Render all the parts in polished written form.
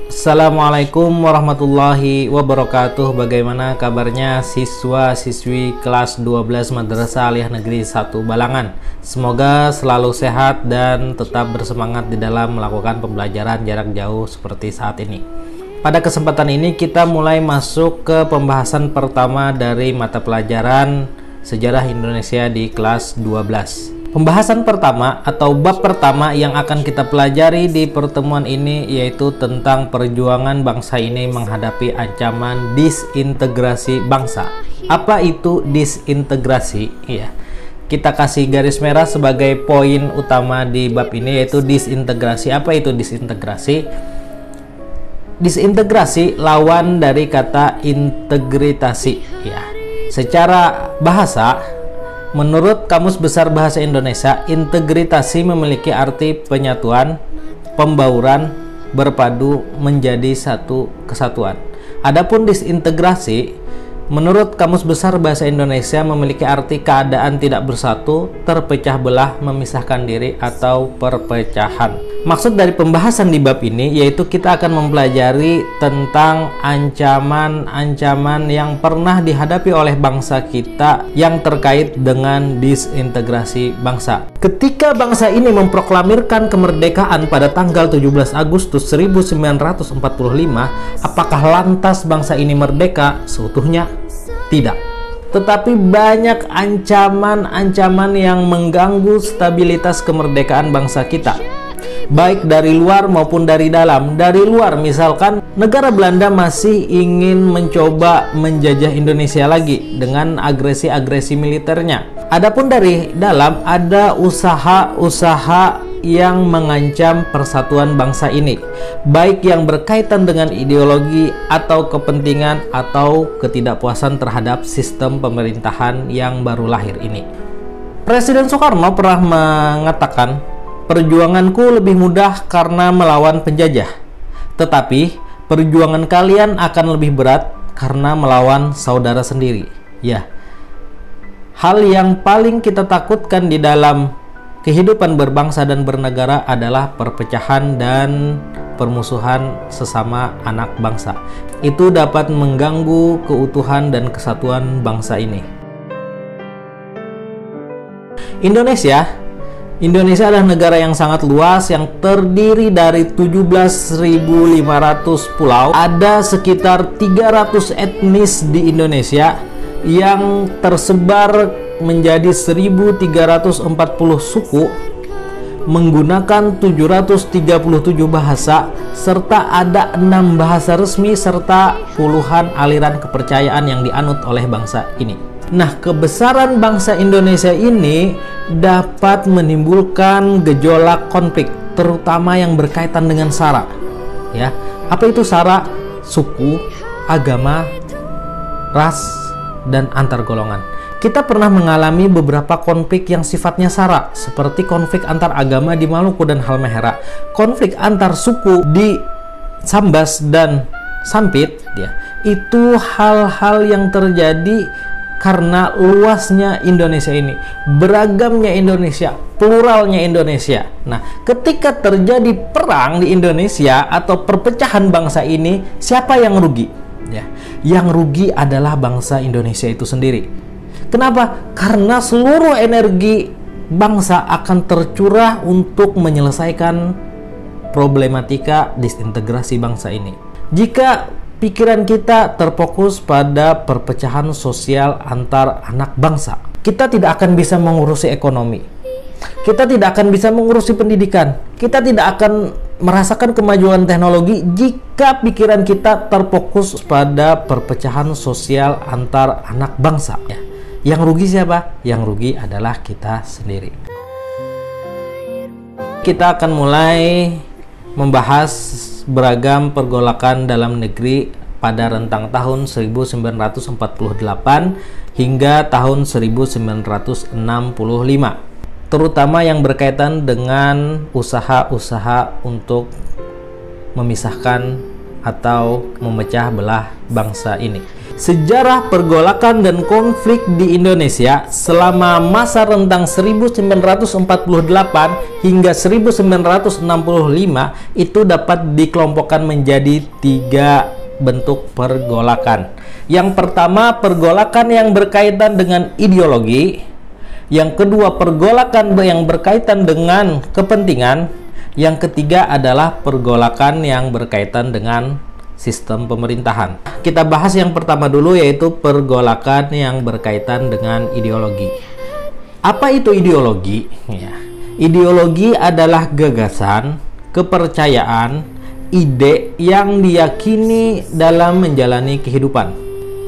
Assalamualaikum warahmatullahi wabarakatuh. Bagaimana kabarnya siswa-siswi kelas 12 Madrasah Aliyah Negeri 1 Balangan? Semoga selalu sehat dan tetap bersemangat di dalam melakukan pembelajaran jarak jauh seperti saat ini. Pada kesempatan ini kita mulai masuk ke pembahasan pertama dari mata pelajaran Sejarah Indonesia di kelas 12. Pembahasan pertama atau bab pertama yang akan kita pelajari di pertemuan ini yaitu tentang perjuangan bangsa ini menghadapi ancaman disintegrasi bangsa. Apa itu disintegrasi? Ya, kita kasih garis merah sebagai poin utama di bab ini yaitu disintegrasi. Apa itu disintegrasi? Disintegrasi lawan dari kata integritasi. Ya, secara bahasa, menurut Kamus Besar Bahasa Indonesia, integritasi memiliki arti penyatuan, pembauran, berpadu menjadi satu kesatuan. Adapun disintegrasi, menurut Kamus Besar Bahasa Indonesia memiliki arti keadaan tidak bersatu, terpecah belah, memisahkan diri, atau perpecahan. Maksud dari pembahasan di bab ini yaitu kita akan mempelajari tentang ancaman-ancaman yang pernah dihadapi oleh bangsa kita yang terkait dengan disintegrasi bangsa. Ketika bangsa ini memproklamirkan kemerdekaan pada tanggal 17 Agustus 1945, apakah lantas bangsa ini merdeka seutuhnya? Tidak. Tetapi banyak ancaman-ancaman yang mengganggu stabilitas kemerdekaan bangsa kita, baik dari luar maupun dari dalam. Dari luar, misalkan negara Belanda masih ingin mencoba menjajah Indonesia lagi dengan agresi-agresi militernya. Adapun dari dalam, ada usaha-usaha yang mengancam persatuan bangsa ini, baik yang berkaitan dengan ideologi atau kepentingan atau ketidakpuasan terhadap sistem pemerintahan yang baru lahir ini. Presiden Soekarno pernah mengatakan, "Perjuanganku lebih mudah karena melawan penjajah, tetapi perjuangan kalian akan lebih berat karena melawan saudara sendiri." Ya, hal yang paling kita takutkan di dalam kehidupan berbangsa dan bernegara adalah perpecahan dan permusuhan sesama anak bangsa. Itu dapat mengganggu keutuhan dan kesatuan bangsa ini. Indonesia adalah negara yang sangat luas yang terdiri dari 17.500 pulau. Ada sekitar 300 etnis di Indonesia yang tersebar menjadi 1.340 suku, menggunakan 737 bahasa, serta ada 6 bahasa resmi serta puluhan aliran kepercayaan yang dianut oleh bangsa ini. Nah, kebesaran bangsa Indonesia ini dapat menimbulkan gejolak konflik, terutama yang berkaitan dengan sara. Ya, apa itu sara? Suku, agama, ras, dan antar golongan. Kita pernah mengalami beberapa konflik yang sifatnya sara, seperti konflik antar agama di Maluku dan Halmahera, konflik antar suku di Sambas dan Sampit. Ya, itu hal-hal yang terjadi karena luasnya Indonesia ini, beragamnya Indonesia, pluralnya Indonesia. Nah, ketika terjadi perang di Indonesia atau perpecahan bangsa ini, siapa yang rugi? Ya, yang rugi adalah bangsa Indonesia itu sendiri. Kenapa? Karena seluruh energi bangsa akan tercurah untuk menyelesaikan problematika disintegrasi bangsa ini. Jika pikiran kita terfokus pada perpecahan sosial antar anak bangsa, kita tidak akan bisa mengurusi ekonomi, kita tidak akan bisa mengurusi pendidikan, kita tidak akan merasakan kemajuan teknologi jika pikiran kita terfokus pada perpecahan sosial antar anak bangsa. Ya. Yang rugi siapa? Yang rugi adalah kita sendiri. Kita akan mulai membahas beragam pergolakan dalam negeri pada rentang tahun 1948 hingga tahun 1965, terutama yang berkaitan dengan usaha-usaha untuk memisahkan atau memecah belah bangsa ini. Sejarah pergolakan dan konflik di Indonesia selama masa rentang 1948 hingga 1965 itu dapat dikelompokkan menjadi 3 bentuk pergolakan. Yang pertama, pergolakan yang berkaitan dengan ideologi. Yang kedua, pergolakan yang berkaitan dengan kepentingan. Yang ketiga adalah pergolakan yang berkaitan dengan sistem pemerintahan. Kita bahas yang pertama dulu, yaitu pergolakan yang berkaitan dengan ideologi. Apa itu ideologi? Ya. Ideologi adalah gagasan, kepercayaan, ide yang diyakini dalam menjalani kehidupan.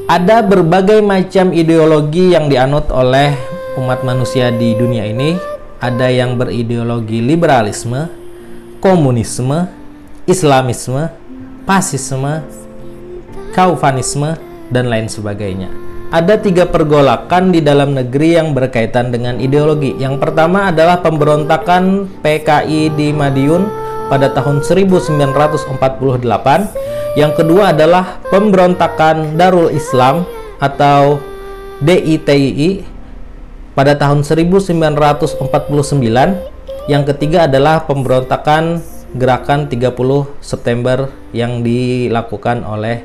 Ada berbagai macam ideologi yang dianut oleh umat manusia di dunia ini. Ada yang berideologi liberalisme, komunisme, islamisme, fasisme, kaufanisme, dan lain sebagainya. Ada 3 pergolakan di dalam negeri yang berkaitan dengan ideologi. Yang pertama adalah pemberontakan PKI di Madiun pada tahun 1948. Yang kedua adalah pemberontakan Darul Islam atau DITII pada tahun 1949. Yang ketiga adalah pemberontakan Gerakan 30 September yang dilakukan oleh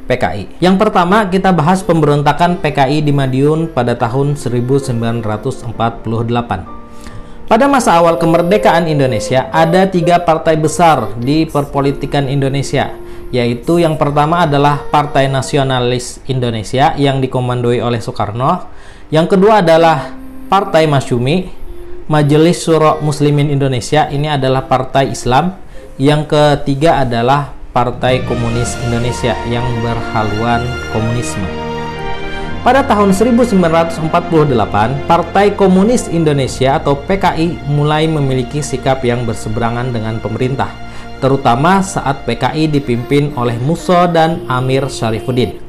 PKI. Yang pertama kita bahas pemberontakan PKI di Madiun pada tahun 1948. Pada masa awal kemerdekaan Indonesia ada 3 partai besar di perpolitikan Indonesia, yaitu yang pertama adalah Partai Nasionalis Indonesia yang dikomandoi oleh Soekarno. Yang kedua adalah Partai Masyumi, Majelis Syuro Muslimin Indonesia, ini adalah partai Islam. Yang ketiga adalah Partai Komunis Indonesia yang berhaluan komunisme. Pada tahun 1948, Partai Komunis Indonesia atau PKI mulai memiliki sikap yang berseberangan dengan pemerintah, terutama saat PKI dipimpin oleh Musso dan Amir Syarifuddin.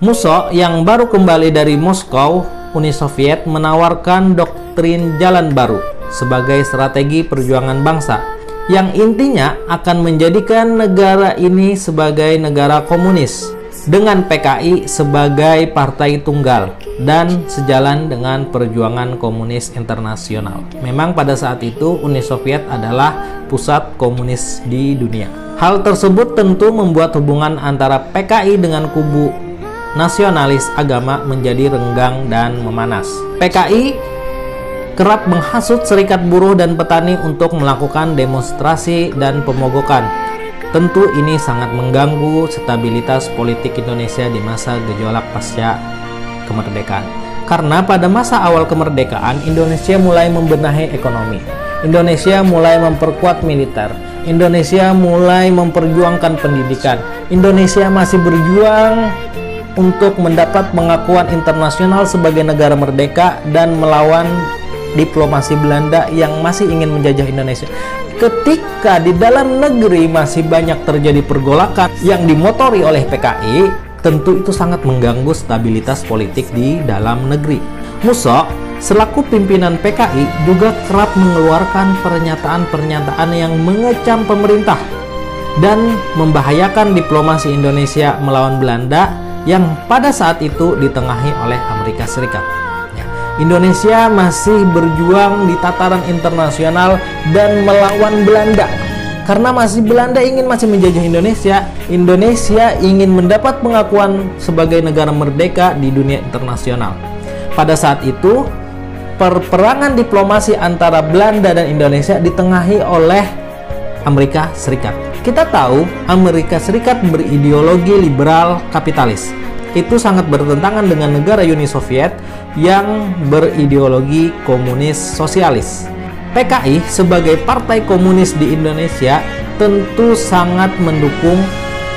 Musso yang baru kembali dari Moskow, Uni Soviet, menawarkan doktrin jalan baru sebagai strategi perjuangan bangsa yang intinya akan menjadikan negara ini sebagai negara komunis dengan PKI sebagai partai tunggal dan sejalan dengan perjuangan komunis internasional. Memang pada saat itu Uni Soviet adalah pusat komunis di dunia. Hal tersebut tentu membuat hubungan antara PKI dengan kubu nasionalis agama menjadi renggang dan memanas. PKI kerap menghasut serikat buruh dan petani untuk melakukan demonstrasi dan pemogokan. Tentu ini sangat mengganggu stabilitas politik Indonesia di masa gejolak pasca kemerdekaan. Karena pada masa awal kemerdekaan, Indonesia mulai membenahi ekonomi. Indonesia mulai memperkuat militer. Indonesia mulai memperjuangkan pendidikan. Indonesia masih berjuang untuk mendapat pengakuan internasional sebagai negara merdeka dan melawan diplomasi Belanda yang masih ingin menjajah Indonesia. Ketika di dalam negeri masih banyak terjadi pergolakan yang dimotori oleh PKI, tentu itu sangat mengganggu stabilitas politik di dalam negeri. Musso selaku pimpinan PKI juga kerap mengeluarkan pernyataan-pernyataan yang mengecam pemerintah dan membahayakan diplomasi Indonesia melawan Belanda yang pada saat itu ditengahi oleh Amerika Serikat. Indonesia masih berjuang di tataran internasional dan melawan Belanda. Karena Belanda masih menjajah Indonesia, Indonesia ingin mendapat pengakuan sebagai negara merdeka di dunia internasional. Pada saat itu, perperangan diplomasi antara Belanda dan Indonesia ditengahi oleh Amerika Serikat. Kita tahu Amerika Serikat berideologi liberal kapitalis. Itu sangat bertentangan dengan negara Uni Soviet yang berideologi komunis sosialis. PKI sebagai partai komunis di Indonesia tentu sangat mendukung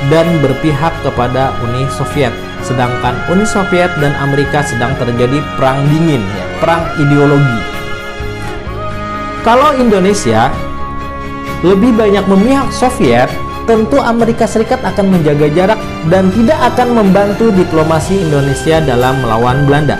dan berpihak kepada Uni Soviet. Sedangkan Uni Soviet dan Amerika sedang terjadi perang dingin, perang ideologi. Kalau Indonesia lebih banyak memihak Soviet, tentu Amerika Serikat akan menjaga jarak dan tidak akan membantu diplomasi Indonesia dalam melawan Belanda.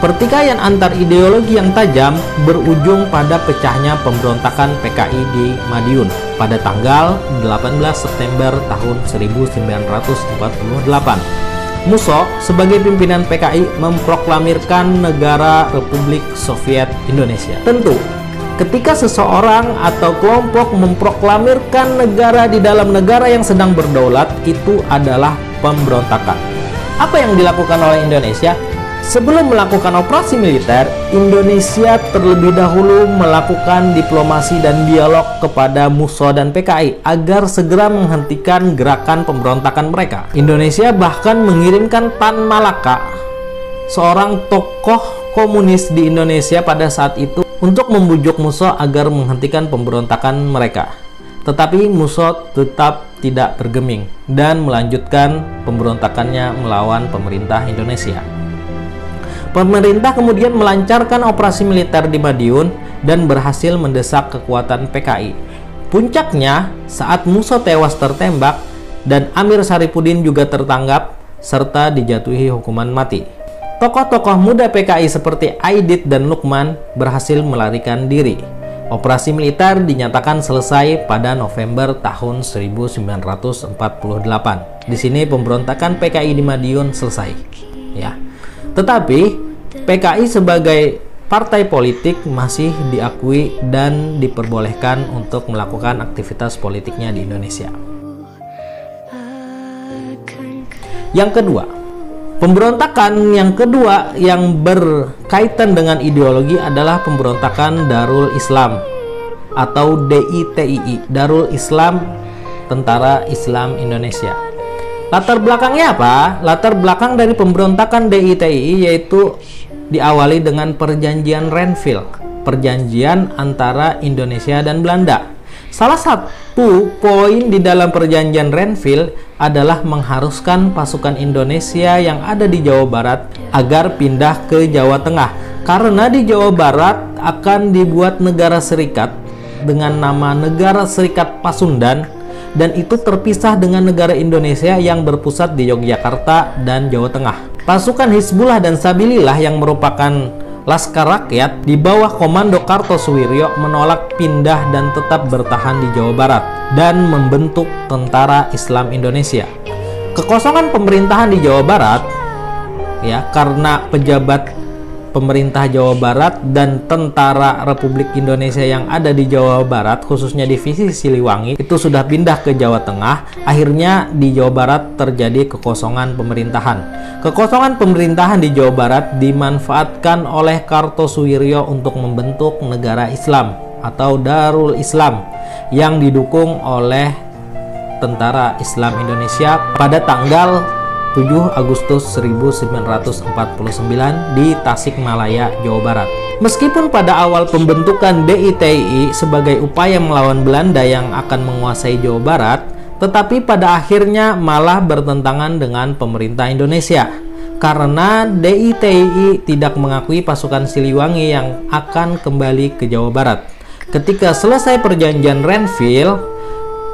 Pertikaian antar ideologi yang tajam berujung pada pecahnya pemberontakan PKI di Madiun pada tanggal 18 September tahun 1948. Musso sebagai pimpinan PKI memproklamirkan negara Republik Soviet Indonesia. Tentu, ketika seseorang atau kelompok memproklamirkan negara di dalam negara yang sedang berdaulat, itu adalah pemberontakan. Apa yang dilakukan oleh Indonesia? Sebelum melakukan operasi militer, Indonesia terlebih dahulu melakukan diplomasi dan dialog kepada Musso dan PKI agar segera menghentikan gerakan pemberontakan mereka. Indonesia bahkan mengirimkan Tan Malaka, seorang tokoh komunis di Indonesia pada saat itu, untuk membujuk Musso agar menghentikan pemberontakan mereka. Tetapi Musso tetap tidak bergeming dan melanjutkan pemberontakannya melawan pemerintah Indonesia. Pemerintah kemudian melancarkan operasi militer di Madiun dan berhasil mendesak kekuatan PKI. Puncaknya saat Musso tewas tertembak dan Amir Saripudin juga tertangkap serta dijatuhi hukuman mati. Tokoh-tokoh muda PKI seperti Aidit dan Lukman berhasil melarikan diri. Operasi militer dinyatakan selesai pada November tahun 1948. Di sini pemberontakan PKI di Madiun selesai. Ya. Tetapi PKI sebagai partai politik masih diakui dan diperbolehkan untuk melakukan aktivitas politiknya di Indonesia. Yang kedua, pemberontakan yang kedua yang berkaitan dengan ideologi adalah pemberontakan Darul Islam atau DITII, Darul Islam, Tentara Islam Indonesia. Latar belakangnya apa? Latar belakang dari pemberontakan DITII yaitu diawali dengan perjanjian Renville, perjanjian antara Indonesia dan Belanda. Salah satu poin di dalam perjanjian Renville adalah mengharuskan pasukan Indonesia yang ada di Jawa Barat agar pindah ke Jawa Tengah, karena di Jawa Barat akan dibuat negara serikat dengan nama Negara Serikat Pasundan, dan itu terpisah dengan negara Indonesia yang berpusat di Yogyakarta dan Jawa Tengah. Pasukan Hizbullah dan Sabilillah yang merupakan Laskar Rakyat di bawah komando Kartosuwiryo menolak pindah dan tetap bertahan di Jawa Barat dan membentuk Tentara Islam Indonesia. Kekosongan pemerintahan di Jawa Barat ya karena pejabat pemerintah Jawa Barat dan tentara Republik Indonesia yang ada di Jawa Barat, khususnya divisi Siliwangi, itu sudah pindah ke Jawa Tengah. Akhirnya di Jawa Barat terjadi kekosongan pemerintahan. Kekosongan pemerintahan di Jawa Barat dimanfaatkan oleh Kartosuwiryo untuk membentuk negara Islam atau Darul Islam yang didukung oleh Tentara Islam Indonesia pada tanggal 7 Agustus 1949 di Tasikmalaya, Jawa Barat. Meskipun pada awal pembentukan DITII sebagai upaya melawan Belanda yang akan menguasai Jawa Barat, tetapi pada akhirnya malah bertentangan dengan pemerintah Indonesia karena DITII tidak mengakui pasukan Siliwangi yang akan kembali ke Jawa Barat. Ketika selesai perjanjian Renville,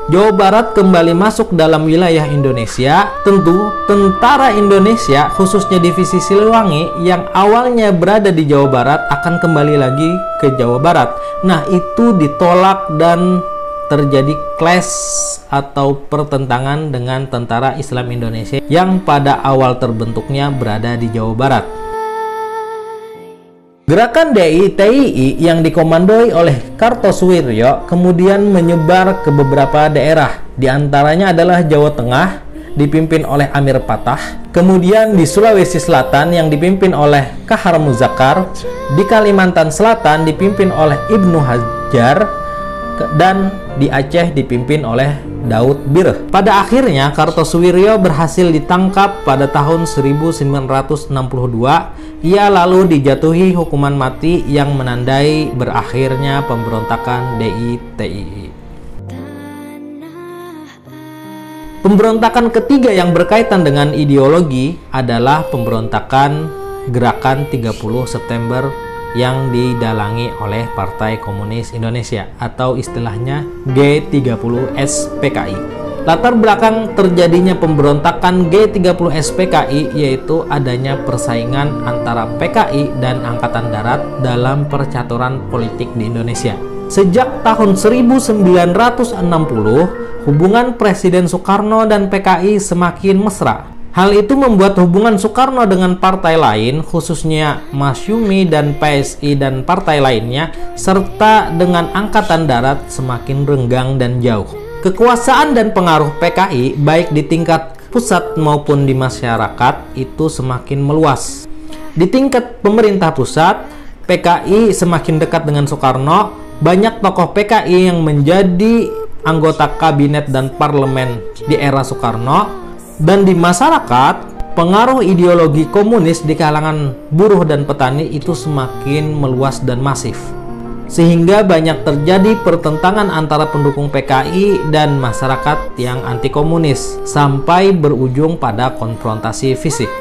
Jawa Barat kembali masuk dalam wilayah Indonesia. Tentu tentara Indonesia khususnya divisi Siliwangi yang awalnya berada di Jawa Barat akan kembali lagi ke Jawa Barat. Nah, itu ditolak dan terjadi clash atau pertentangan dengan Tentara Islam Indonesia yang pada awal terbentuknya berada di Jawa Barat. Gerakan DITII yang dikomandoi oleh Kartosuwiryo kemudian menyebar ke beberapa daerah. Di antaranya adalah Jawa Tengah, dipimpin oleh Amir Patah. Kemudian di Sulawesi Selatan yang dipimpin oleh Kahar Muzakkar. Di Kalimantan Selatan dipimpin oleh Ibnu Hajar. Dan di Aceh dipimpin oleh Daud Birh. Pada akhirnya Kartosuwiryo berhasil ditangkap pada tahun 1962. Ia lalu dijatuhi hukuman mati yang menandai berakhirnya pemberontakan DITII. Pemberontakan ketiga yang berkaitan dengan ideologi adalah pemberontakan Gerakan 30 September yang didalangi oleh Partai Komunis Indonesia atau istilahnya G30S PKI. Latar belakang terjadinya pemberontakan G30 SPKI yaitu adanya persaingan antara PKI dan Angkatan Darat dalam percaturan politik di Indonesia. Sejak tahun 1960, hubungan Presiden Soekarno dan PKI semakin mesra. Hal itu membuat hubungan Soekarno dengan partai lain, khususnya Masyumi dan PSI dan partai lainnya, serta dengan Angkatan Darat semakin renggang dan jauh. Kekuasaan dan pengaruh PKI baik di tingkat pusat maupun di masyarakat itu semakin meluas. Di tingkat pemerintah pusat, PKI semakin dekat dengan Soekarno. Banyak tokoh PKI yang menjadi anggota kabinet dan parlemen di era Soekarno. Dan di masyarakat, pengaruh ideologi komunis di kalangan buruh dan petani itu semakin meluas dan masif. Sehingga banyak terjadi pertentangan antara pendukung PKI dan masyarakat yang anti komunis sampai berujung pada konfrontasi fisik.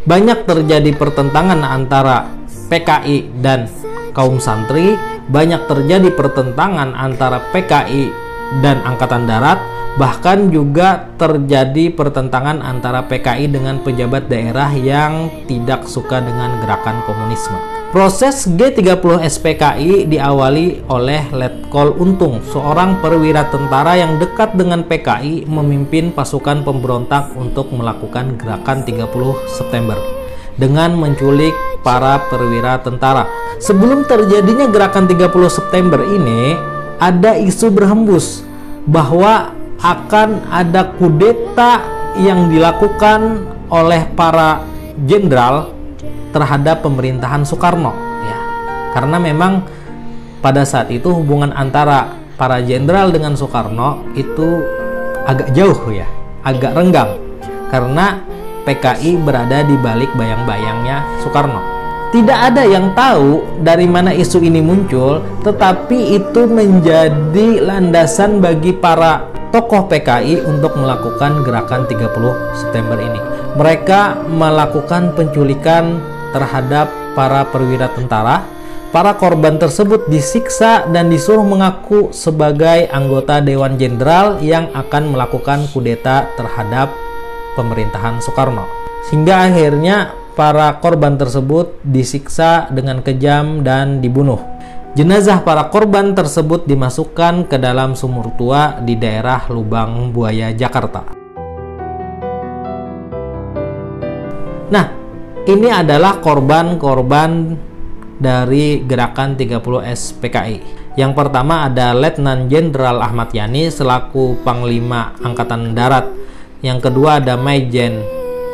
Banyak terjadi pertentangan antara PKI dan kaum santri, banyak terjadi pertentangan antara PKI dan Angkatan Darat, bahkan juga terjadi pertentangan antara PKI dengan pejabat daerah yang tidak suka dengan gerakan komunisme. Proses G30 SPKI diawali oleh Letkol Untung, seorang perwira tentara yang dekat dengan PKI, memimpin pasukan pemberontak untuk melakukan gerakan 30 September dengan menculik para perwira tentara. Sebelum terjadinya gerakan 30 September ini, ada isu berhembus bahwa akan ada kudeta yang dilakukan oleh para jenderal terhadap pemerintahan Soekarno, ya. Karena memang pada saat itu hubungan antara para jenderal dengan Soekarno itu agak jauh, ya, agak renggang, karena PKI berada di balik bayang-bayangnya Soekarno. Tidak ada yang tahu dari mana isu ini muncul, tetapi itu menjadi landasan bagi para tokoh PKI untuk melakukan gerakan 30 September ini. Mereka melakukan penculikan terhadap para perwira tentara. Para korban tersebut disiksa dan disuruh mengaku sebagai anggota Dewan Jenderal yang akan melakukan kudeta terhadap pemerintahan Soekarno. Sehingga akhirnya para korban tersebut disiksa dengan kejam dan dibunuh. Jenazah para korban tersebut dimasukkan ke dalam sumur tua di daerah Lubang Buaya, Jakarta. Nah, ini adalah korban-korban dari gerakan 30 SPKI. Yang pertama ada Letnan Jenderal Ahmad Yani selaku Panglima Angkatan Darat. Yang kedua ada Maijen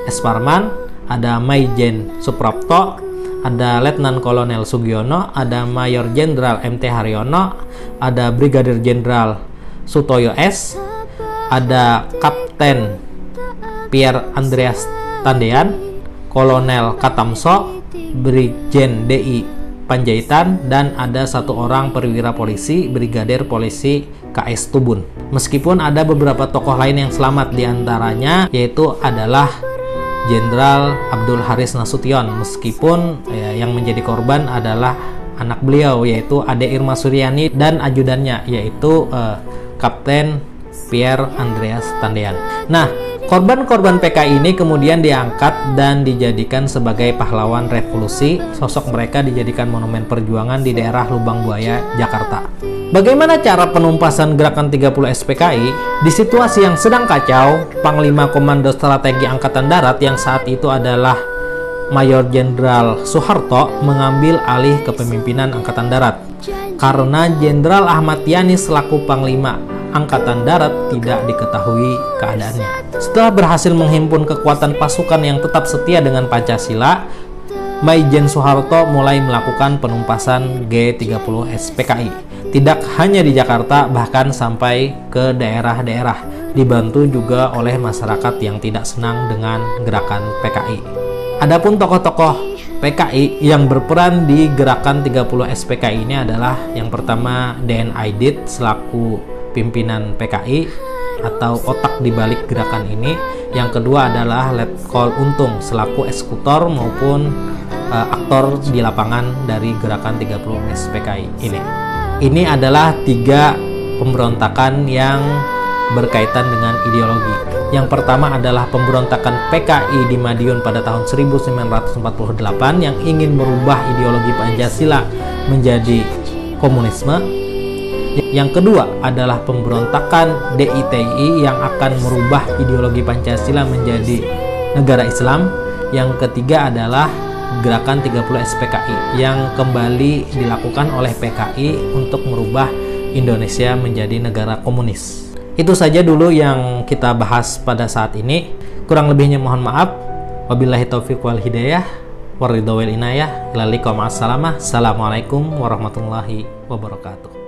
S. Parman, ada Maijen Suprapto, ada Letnan Kolonel Sugiono, ada Mayor Jenderal MT Haryono, ada Brigadir Jenderal Sutoyo S, ada Kapten Pierre Andreas Tandean, Kolonel Katamso, Brigjen DI Panjaitan, dan ada satu orang perwira polisi, Brigadir Polisi KS Tubun. Meskipun ada beberapa tokoh lain yang selamat, diantaranya yaitu adalah Jenderal Abdul Haris Nasution, meskipun yang menjadi korban adalah anak beliau yaitu Ade Irma Suryani dan ajudannya yaitu Kapten Pierre Andreas Tandean. Nah, korban-korban PKI ini kemudian diangkat dan dijadikan sebagai pahlawan revolusi. Sosok mereka dijadikan monumen perjuangan di daerah Lubang Buaya, Jakarta. Bagaimana cara penumpasan gerakan 30 SPKI? Di situasi yang sedang kacau, Panglima Komando Strategi Angkatan Darat yang saat itu adalah Mayor Jenderal Soeharto mengambil alih kepemimpinan Angkatan Darat. Karena Jenderal Ahmad Yani selaku Panglima Angkatan Darat tidak diketahui keadaannya. Setelah berhasil menghimpun kekuatan pasukan yang tetap setia dengan Pancasila, Maijen Soeharto mulai melakukan penumpasan G30 SPKI. Tidak hanya di Jakarta, bahkan sampai ke daerah-daerah, dibantu juga oleh masyarakat yang tidak senang dengan gerakan PKI. Adapun tokoh-tokoh PKI yang berperan di gerakan 30 SPKI ini adalah yang pertama DN Aidit selaku pimpinan PKI atau otak di balik gerakan ini. Yang kedua adalah Letkol Untung selaku eksekutor maupun aktor di lapangan dari gerakan 30 SPKI ini. Ini adalah 3 pemberontakan yang berkaitan dengan ideologi. Yang pertama adalah pemberontakan PKI di Madiun pada tahun 1948 yang ingin merubah ideologi Pancasila menjadi komunisme. Yang kedua adalah pemberontakan DITI yang akan merubah ideologi Pancasila menjadi negara Islam. Yang ketiga adalah gerakan 30 SPKI yang kembali dilakukan oleh PKI untuk merubah Indonesia menjadi negara komunis. Itu saja dulu yang kita bahas pada saat ini. Kurang lebihnya mohon maaf. Wabillahi taufiq wal hidayah. Waridho wal inayah. Assalamualaikum warahmatullahi wabarakatuh.